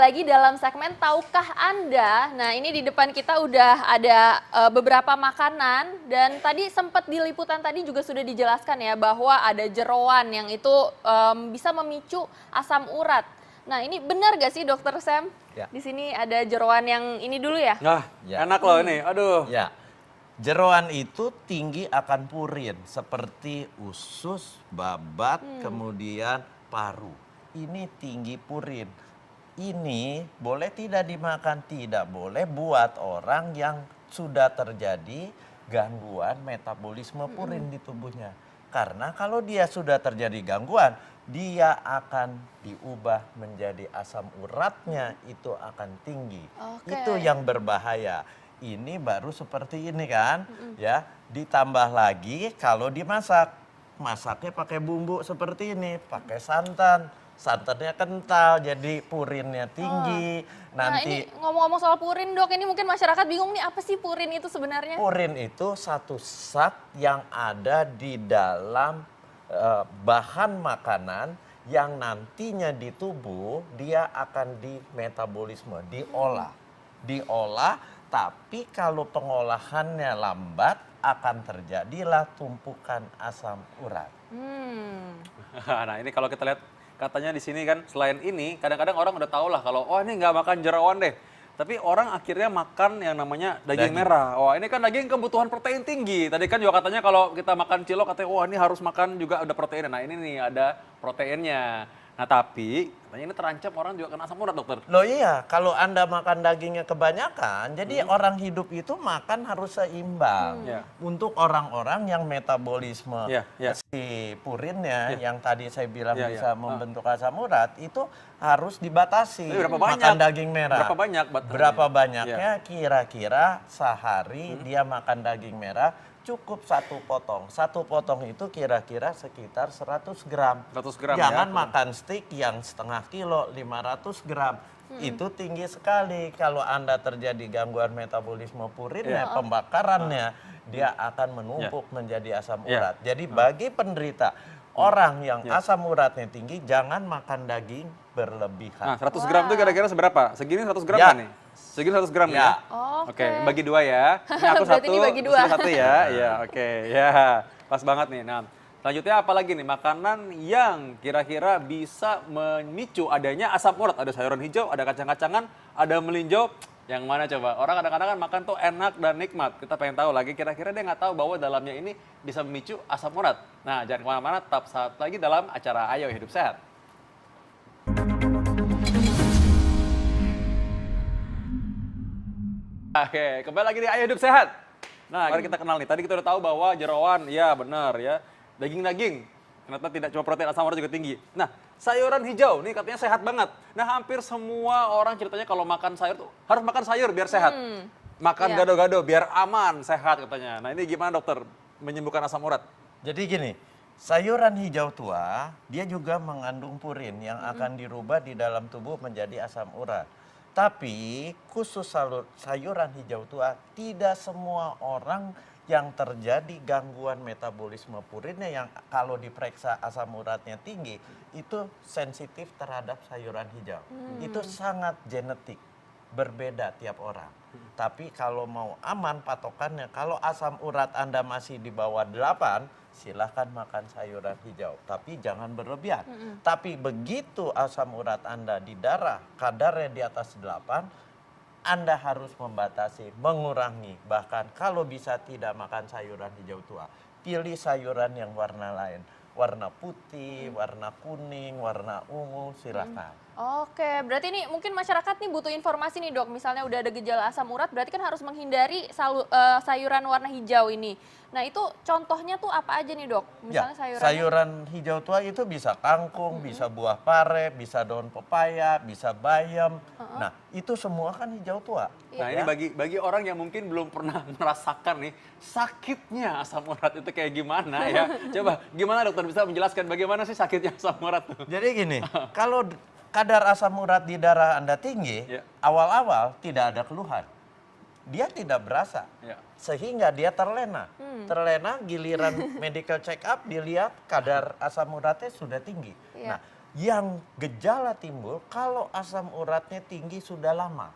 lagi dalam segmen Tahukah Anda? Nah, ini di depan kita udah ada beberapa makanan dan tadi sempat di liputan tadi juga sudah dijelaskan ya bahwa ada jeroan yang itu bisa memicu asam urat. Nah, ini benar gak sih Dokter Sam? Ya. Di sini ada jeroan yang ini dulu ya? Nah, Ya. enak loh ini. Aduh. Ya, jeroan itu tinggi akan purin seperti usus, babat, kemudian paru. Ini tinggi purin. Ini boleh tidak dimakan, tidak boleh buat orang yang sudah terjadi gangguan metabolisme purin di tubuhnya. Karena kalau dia sudah terjadi gangguan, dia akan diubah menjadi asam uratnya itu akan tinggi. Oke. Itu yang berbahaya. Ini baru seperti ini kan, ya. Ditambah lagi kalau dimasak, masaknya pakai bumbu seperti ini, pakai santan. Santannya kental, jadi purinnya tinggi. Nah, Nanti ini ngomong-ngomong soal purin Dok, ini mungkin masyarakat bingung nih apa sih purin itu sebenarnya? purin itu satu zat yang ada di dalam bahan makanan yang nantinya di tubuh dia akan dimetabolisme, diolah, tapi kalau pengolahannya lambat akan terjadilah tumpukan asam urat. Nah, ini kalau kita lihat katanya di sini kan selain ini kadang-kadang orang udah tahu lah kalau oh ini nggak makan jeroan deh. Tapi orang akhirnya makan yang namanya daging merah. Wah, ini kan daging kebutuhan protein tinggi. Tadi kan juga katanya kalau kita makan cilok katanya wah ini harus makan juga ada proteinnya. Nah, ini nih ada proteinnya. Nah, tapi katanya ini terancam orang juga kena asam urat, Dokter. Loh iya, kalau Anda makan dagingnya kebanyakan, jadi orang hidup itu makan harus seimbang. Ya. Untuk orang-orang yang metabolisme Ya, ya. si purinnya yang tadi saya bilang Ya, bisa ya. membentuk asam urat, itu harus dibatasi. Tapi berapa banyak? Makan daging merah. Berapa banyak Berapa batasnya? banyaknya kira-kira sehari dia makan daging merah cukup satu potong. Satu potong itu kira-kira sekitar 100 gram. 100 gram Jangan ya. makan steak yang setengah kilo, 500 gram. Itu tinggi sekali. Kalau Anda terjadi gangguan metabolisme purinnya, pembakarannya, dia akan menumpuk menjadi asam urat. Jadi bagi penderita orang yang asam uratnya tinggi, jangan makan daging berlebihan. Nah, 100 gram itu kira-kira seberapa? Segini 100 gram Ya. kan nih? Segini 100 gram nih Ya. ya? Oke. Oke, bagi dua ya. Ini aku Berarti satu, ini bagi dua. Rizky satu ya. Iya, oke. Ya, pas banget nih. Nah, selanjutnya apa lagi nih? Makanan yang kira-kira bisa memicu adanya asam urat. Ada sayuran hijau, ada kacang-kacangan, ada melinjo. Yang mana coba? Orang kadang-kadang kan makan tuh enak dan nikmat. Kita pengen tahu lagi, kira-kira dia nggak tahu bahwa dalamnya ini bisa memicu asam urat. Nah, jangan kemana-mana, tetap saat lagi dalam acara Ayo Hidup Sehat. Oke, kembali lagi di Ayo Hidup Sehat. Nah, mari kita kenal nih. Tadi kita udah tahu bahwa jeroan, ya benar ya. Daging-daging, ternyata tidak cuma protein, asam urat juga tinggi. Nah, sayuran hijau, nih katanya sehat banget. Nah, hampir semua orang ceritanya kalau makan sayur tuh harus makan sayur biar sehat. Makan Iya. gado-gado biar aman, sehat katanya. Nah, ini gimana dokter menyembuhkan asam urat? Jadi gini, sayuran hijau tua dia juga mengandung purin yang akan dirubah di dalam tubuh menjadi asam urat. Tapi khusus sayuran hijau tua tidak semua orang yang terjadi gangguan metabolisme purinnya yang kalau diperiksa asam uratnya tinggi itu sensitif terhadap sayuran hijau. Itu sangat genetik, berbeda tiap orang. Tapi kalau mau aman patokannya, kalau asam urat Anda masih di bawah 8, silahkan makan sayuran hijau. Tapi jangan berlebihan. Tapi begitu asam urat Anda di darah, kadarnya di atas 8, Anda harus membatasi, mengurangi. Bahkan kalau bisa tidak makan sayuran hijau tua. Pilih sayuran yang warna lain. Warna putih, warna kuning, warna ungu, silahkan. Oke, berarti ini mungkin masyarakat nih butuh informasi nih Dok. Misalnya udah ada gejala asam urat, berarti kan harus menghindari sayuran warna hijau ini. Nah itu contohnya tuh apa aja nih Dok? Misalnya sayuran hijau tua itu bisa kangkung, bisa buah pare, bisa daun pepaya, bisa bayam. Nah itu semua kan hijau tua. Nah, ini bagi orang yang mungkin belum pernah merasakan nih sakitnya asam urat itu kayak gimana ya. Coba gimana dokter bisa menjelaskan bagaimana sih sakitnya asam urat tuh? Jadi gini, kalau kadar asam urat di darah Anda tinggi, awal-awal tidak ada keluhan. Dia tidak berasa, sehingga dia terlena. Terlena giliran medical check up dilihat kadar asam uratnya sudah tinggi. Nah, Yang gejala timbul kalau asam uratnya tinggi sudah lama.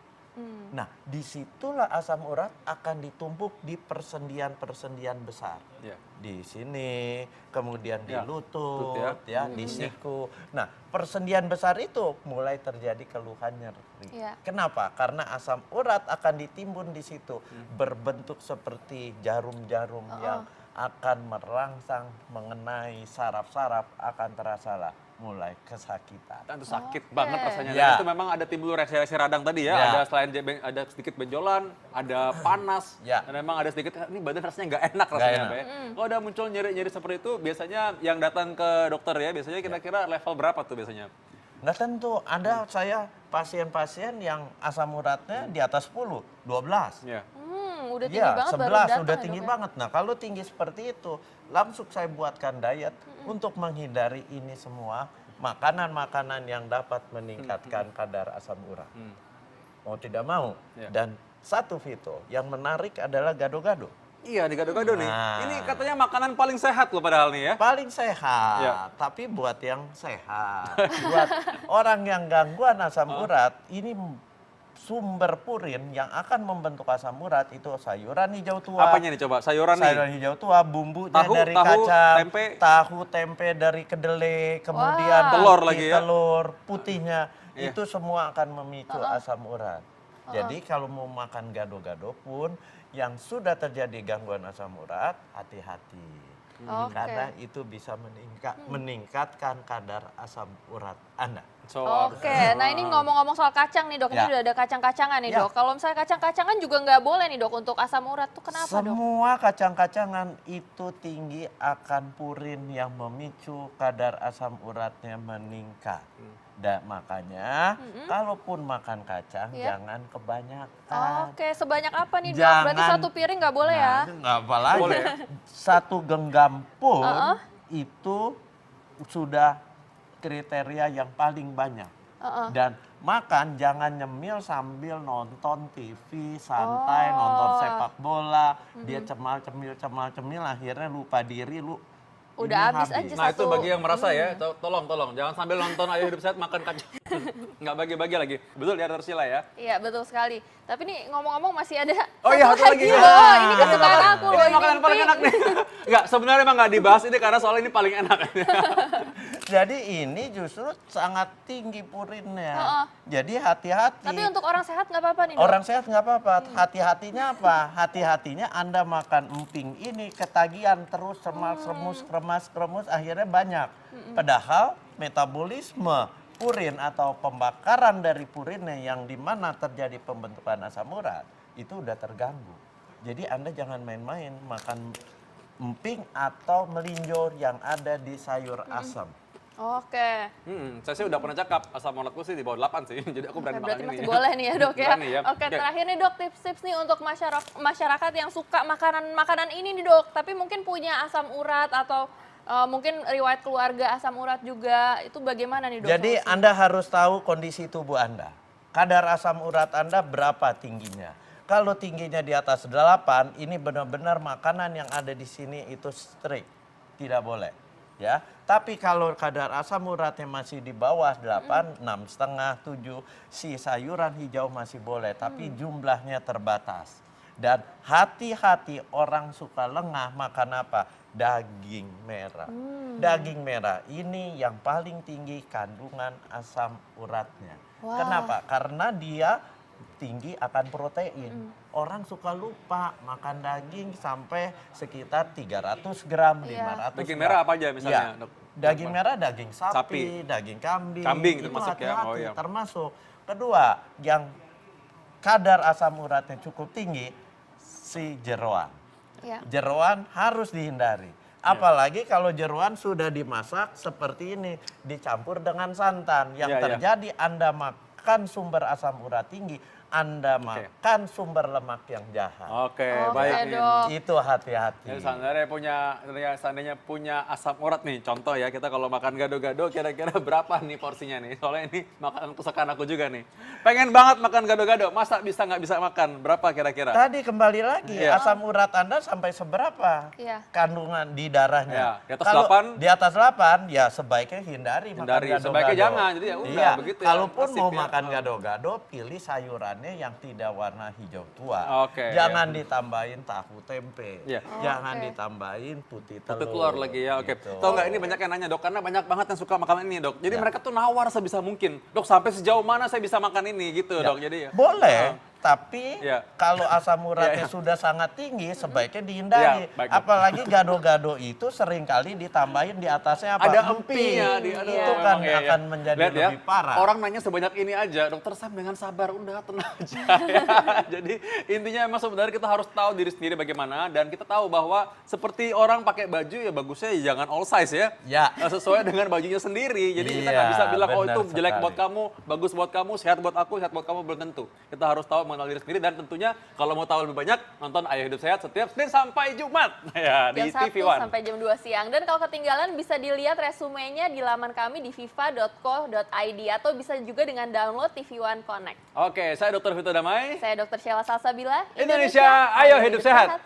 Nah, disitulah asam urat akan ditumpuk di persendian-persendian besar. Ya. Di sini, kemudian di Ya, lutut, lutut ya, di siku. Nah, persendian besar itu mulai terjadi keluhan nyeri. Ya. Kenapa? Karena asam urat akan ditimbun di situ, berbentuk seperti jarum-jarum yang akan merangsang mengenai saraf-saraf, akan terasa lah mulai kesakitan. Itu sakit Oke. banget rasanya. Ya. Dan itu memang ada timbul reaksi-reaksi radang tadi ya. Ya. Ada selain ada sedikit benjolan, ada panas, Ya. dan memang ada sedikit, ini badan rasanya nggak enak rasanya. enak. Mbak, ya. Kalau udah muncul nyeri-nyeri seperti itu, biasanya yang datang ke dokter ya, biasanya kira-kira level berapa tuh biasanya? Nggak tentu, ada saya pasien-pasien yang asam uratnya di atas 10, 12. Ya. Udah tinggi Iya, banget baru 11 datang udah ya, tinggi Dok, ya? banget. Nah, kalau tinggi seperti itu, langsung saya buatkan diet untuk menghindari ini semua makanan-makanan yang dapat meningkatkan kadar asam urat. Mau tidak mau. Ya. Dan satu Vito, yang menarik adalah gado-gado. Iya, di gado-gado nih. Nah. Ini katanya makanan paling sehat loh padahal nih ya. Paling sehat, Ya. tapi buat yang sehat. Buat orang yang gangguan asam urat, ini sumber purin yang akan membentuk asam urat itu sayuran hijau tua. Apanya nih coba? Sayuran nih. Sayuran hijau tua, bumbunya Tahu, dari tahu, kacang, tempe. tahu, tempe dari kedelai, kemudian Wah. Telur putih, lagi ya. telur putihnya, Iya. itu semua akan memicu asam urat. Jadi kalau mau makan gado-gado pun yang sudah terjadi gangguan asam urat, hati-hati. Oke. Karena itu bisa meningkatkan kadar asam urat Anda. So, Oke, nah ini ngomong-ngomong soal kacang nih dok, ini Ya. udah ada kacang-kacangan nih Ya. dok. Kalau misalnya kacang-kacangan juga nggak boleh nih dok untuk asam urat tuh kenapa dok? Semua kacang-kacangan itu tinggi akan purin yang memicu kadar asam uratnya meningkat. Dan makanya kalaupun makan kacang Iya. jangan kebanyakan. Oke, sebanyak apa nih dok? Jangan- Berarti satu piring nggak boleh ya? Nah, nggak apa lagi. Boleh ya? Satu genggam pun itu sudah kriteria yang paling banyak. Dan makan jangan nyemil sambil nonton TV, santai, nonton sepak bola. Dia cemal-cemil akhirnya lupa diri, Udah ini habis aja nah itu satu. bagi yang merasa ya, tolong jangan sambil nonton Ayo Hidup Sehat makan kacang. Nggak bagi-bagi lagi. Betul ya Tarsila ya? Iya betul sekali. Tapi nih ngomong-ngomong masih ada Oh iya, satu lagi. loh. Ini kesukaan aku loh. Ini makanan paling enak nih. Enggak, sebenarnya emang nggak dibahas ini karena soal ini paling enak. Jadi ini justru sangat tinggi purinnya. Jadi hati-hati. Tapi untuk orang sehat nggak apa-apa nih dok? Orang sehat nggak apa-apa. Hati-hatinya apa? Hati-hatinya Anda makan emping ini ketagihan terus kremas, akhirnya banyak. Padahal metabolisme purin atau pembakaran dari purinnya yang dimana terjadi pembentukan asam urat itu udah terganggu. Jadi Anda jangan main-main makan emping atau melinjo yang ada di sayur asam. Oke. Saya sih udah pernah cakap asam uratku sih di bawah 8 sih. Jadi aku berani Oke, makan berarti ini. masih boleh nih ya dok ya. Berani ya. Oke, terakhir nih dok tips-tips nih untuk masyarakat yang suka makanan ini nih dok. Tapi mungkin punya asam urat atau mungkin riwayat keluarga asam urat juga. Itu bagaimana nih dok? Jadi solusinya? Anda harus tahu kondisi tubuh Anda. Kadar asam urat Anda berapa tingginya. Kalau tingginya di atas 8, ini benar-benar makanan yang ada di sini itu strict. Tidak boleh. Ya, tapi kalau kadar asam uratnya masih di bawah 8, 6,5, 7, si sayuran hijau masih boleh, tapi jumlahnya terbatas. Dan hati-hati orang suka lengah makan apa? Daging merah. Daging merah ini yang paling tinggi kandungan asam uratnya. Wah. Kenapa? Karena dia tinggi akan protein. Orang suka lupa makan daging sampai sekitar 300 gram, Iya. 500 Daging gram. merah apa aja misalnya, Iya. Dok? Daging merah, daging sapi, Sapi. daging kambing. Kambing itu termasuk ya? hati-hati, Oh iya. termasuk. Kedua, yang kadar asam uratnya cukup tinggi, si jeroan. Ya. Jeroan harus dihindari. Apalagi kalau jeroan sudah dimasak seperti ini, dicampur dengan santan. Yang Iya, iya. terjadi Anda makan sumber asam urat tinggi, Anda makan sumber lemak yang jahat. Oke, Oke, baik. Dok. Itu hati-hati. Jadi seandainya punya asam urat nih, contoh ya, kita kalau makan gado-gado kira-kira berapa nih porsinya nih? Soalnya ini makanan kesukaan aku juga nih. Pengen banget makan gado-gado, masa bisa nggak bisa makan? Berapa kira-kira? Tadi kembali lagi, Iya. asam urat Anda sampai seberapa Iya. kandungan di darahnya? Iya, di atas Kalau 8? di atas 8, ya sebaiknya hindari makan Hindari, gado-gado. sebaiknya jangan. Jadi ya udah, Iya, begitu ya, kalaupun nasib mau ya. makan gado-gado, pilih sayurannya yang tidak warna hijau tua. Oke, Jangan ditambahin tahu tempe. Iya. Jangan Oke. ditambahin putih Putih telur. telur lagi ya, oke. Gitu. Tahu nggak ini banyak yang nanya dok, karena banyak banget yang suka makanan ini dok. Jadi mereka tuh nawar sebisa mungkin. Dok sampai sejauh mana saya bisa makan ini gitu Ya, dok. Jadi ya. boleh, tapi Iya. kalau asam Iya, uratnya iya. sudah sangat tinggi, sebaiknya dihindari. Iya, baik, Dok. Apalagi gado-gado itu seringkali ditambahin di atasnya apa? Ada empinya di aduh, Itu kan memang, iya, iya. akan menjadi Lihat ya, lebih parah. Orang nanya sebanyak ini aja, dokter Sam dengan sabar, udah tenang aja ya. Jadi intinya emang sebenarnya kita harus tahu diri sendiri bagaimana, dan kita tahu bahwa seperti orang pakai baju ya bagusnya ya jangan all size ya. Ya. Sesuai dengan bajunya sendiri. Jadi kita Iya, nggak bisa bilang oh benar itu jelek sekali. buat kamu, bagus buat kamu, sehat buat aku, sehat buat kamu, belum tentu. Kita harus tahu mengenal diri sendiri, dan tentunya kalau mau tahu lebih banyak nonton Ayo Hidup Sehat setiap Senin sampai Jumat ya Jam di 1 TV One. sampai jam 2 siang. Dan kalau ketinggalan bisa dilihat resumenya di laman kami di viva.co.id atau bisa juga dengan download TV One Connect. Oke, saya Dr. Vito Damai. Saya Dr. Sheila Salsabila. Indonesia, ayo hidup sehat.